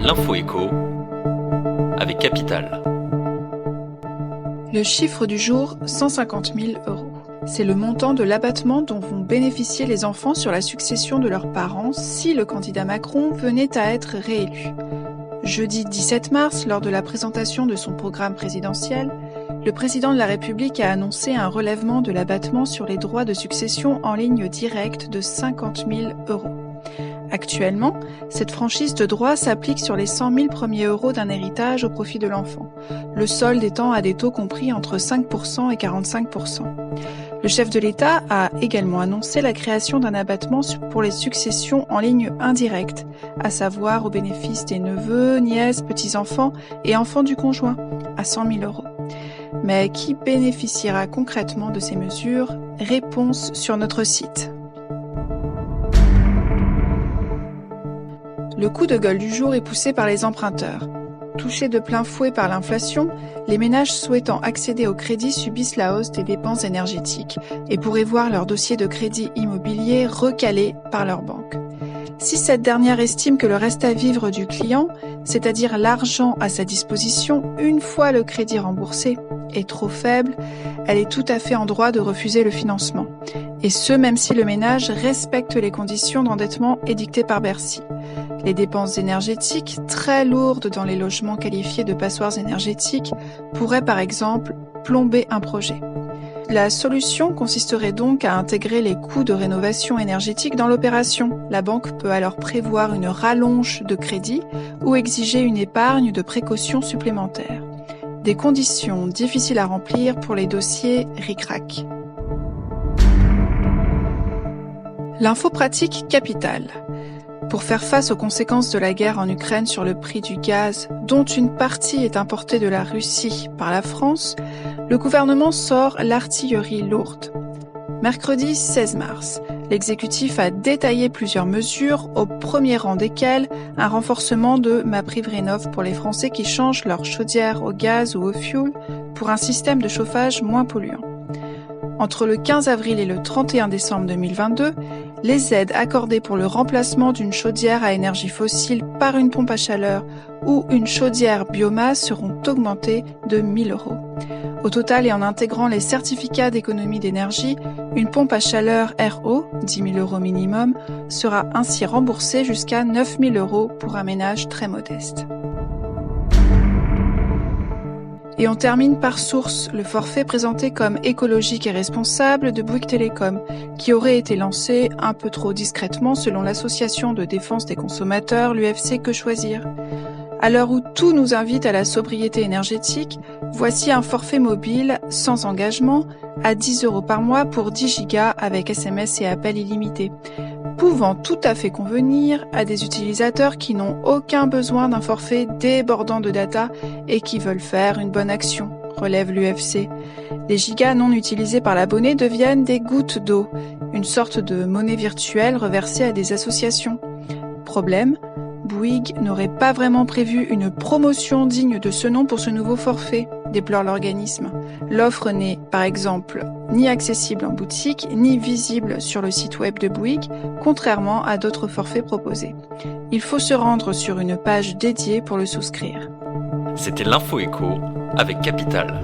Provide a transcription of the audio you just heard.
L'info écho avec Capital. Le chiffre du jour, 150 000 €. C'est le montant de l'abattement dont vont bénéficier les enfants sur la succession de leurs parents si le candidat Macron venait à être réélu. Jeudi 17 mars, lors de la présentation de son programme présidentiel, le président de la République a annoncé un relèvement de l'abattement sur les droits de succession en ligne directe de 50 000 €. Actuellement, cette franchise de droit s'applique sur les 100 000 premiers euros d'un héritage au profit de l'enfant, le solde étant à des taux compris entre 5% et 45%. Le chef de l'État a également annoncé la création d'un abattement pour les successions en ligne indirecte, à savoir au bénéfice des neveux, nièces, petits-enfants et enfants du conjoint, à 100 000 €. Mais qui bénéficiera concrètement de ces mesures? Réponse sur notre site. Le coup de gueule du jour est poussé par les emprunteurs. Touchés de plein fouet par l'inflation, les ménages souhaitant accéder au crédit subissent la hausse des dépenses énergétiques et pourraient voir leur dossier de crédit immobilier recalé par leur banque. Si cette dernière estime que le reste à vivre du client, c'est-à-dire l'argent à sa disposition une fois le crédit remboursé, est trop faible, elle est tout à fait en droit de refuser le financement. Et ce, même si le ménage respecte les conditions d'endettement édictées par Bercy. Les dépenses énergétiques, très lourdes dans les logements qualifiés de passoires énergétiques, pourraient par exemple plomber un projet. La solution consisterait donc à intégrer les coûts de rénovation énergétique dans l'opération. La banque peut alors prévoir une rallonge de crédit ou exiger une épargne de précaution supplémentaire. Des conditions difficiles à remplir pour les dossiers ric-rac. L'info pratique capitale. Pour faire face aux conséquences de la guerre en Ukraine sur le prix du gaz, dont une partie est importée de la Russie par la France, le gouvernement sort l'artillerie lourde. Mercredi 16 mars, l'exécutif a détaillé plusieurs mesures, au premier rang desquelles un renforcement de MaPrimeRénov' pour les Français qui changent leur chaudière au gaz ou au fioul pour un système de chauffage moins polluant. Entre le 15 avril et le 31 décembre 2022, les aides accordées pour le remplacement d'une chaudière à énergie fossile par une pompe à chaleur ou une chaudière biomasse seront augmentées de 1 000 €. Au total et en intégrant les certificats d'économie d'énergie, une pompe à chaleur RO, 10 000 € minimum, sera ainsi remboursée jusqu'à 9 000 € pour un ménage très modeste. Et on termine par Source, le forfait présenté comme écologique et responsable de Bouygues Telecom, qui aurait été lancé un peu trop discrètement selon l'association de défense des consommateurs, l'UFC Que Choisir. À l'heure où tout nous invite à la sobriété énergétique, voici un forfait mobile sans engagement à 10 € par mois pour 10 gigas avec SMS et appels illimités, pouvant tout à fait convenir à des utilisateurs qui n'ont aucun besoin d'un forfait débordant de data et qui veulent faire une bonne action, relève l'UFC. Les gigas non utilisés par l'abonné deviennent des gouttes d'eau, une sorte de monnaie virtuelle reversée à des associations. Problème, Bouygues n'aurait pas vraiment prévu une promotion digne de ce nom pour ce nouveau forfait, déplore l'organisme. L'offre n'est, par exemple, ni accessible en boutique, ni visible sur le site web de Bouygues, contrairement à d'autres forfaits proposés. Il faut se rendre sur une page dédiée pour le souscrire. C'était l'Info écho avec Capital.